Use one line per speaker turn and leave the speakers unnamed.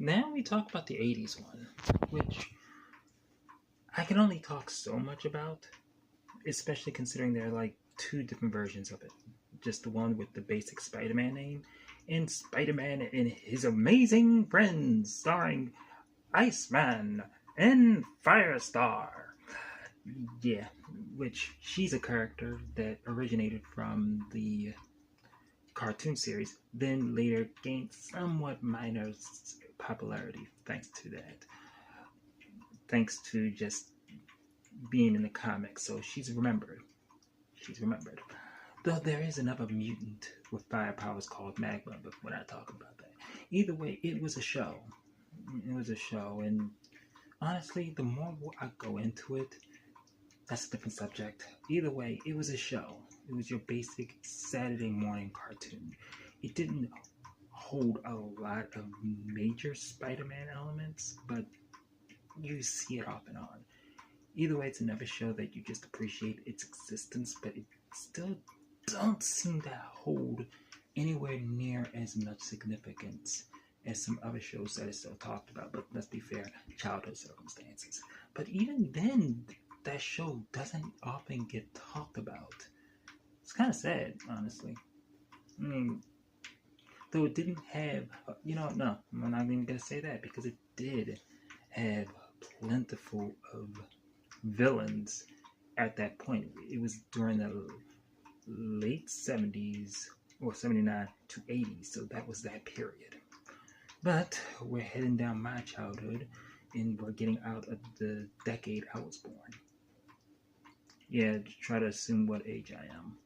Now we talk about the 80s one, which I can only talk so much about, especially considering there are like two different versions of it. Just the one with the basic Spider Man name, and Spider Man and His Amazing Friends, starring Iceman and Firestar. Yeah, which she's a character that originated from the cartoon series, then later gained somewhat minor popularity thanks to that. Thanks to just being in the comics, so she's remembered. She's remembered. Though there is another mutant with fire powers called Magma, but we're not talking about that. Either way, it was a show. It was a show, and honestly, the more I go into it, that's a different subject. Either way, it was a show. It was your basic Saturday morning cartoon. It didn't hold a lot of major Spider-Man elements, but you see it off and on. Either way, it's another show that you just appreciate its existence, but it still don't seem to hold anywhere near as much significance as some other shows that are still talked about. But let's be fair, childhood circumstances. But even then, that show doesn't often get talked about. It's kind of sad, honestly. I mean, though it didn't have, no, I'm not even going to say that because it did have plentiful of villains at that point. It was during the late 70s or 79 to 80s, so that was that period. But we're heading down my childhood and we're getting out of the decade I was born. Yeah, try to assume what age I am.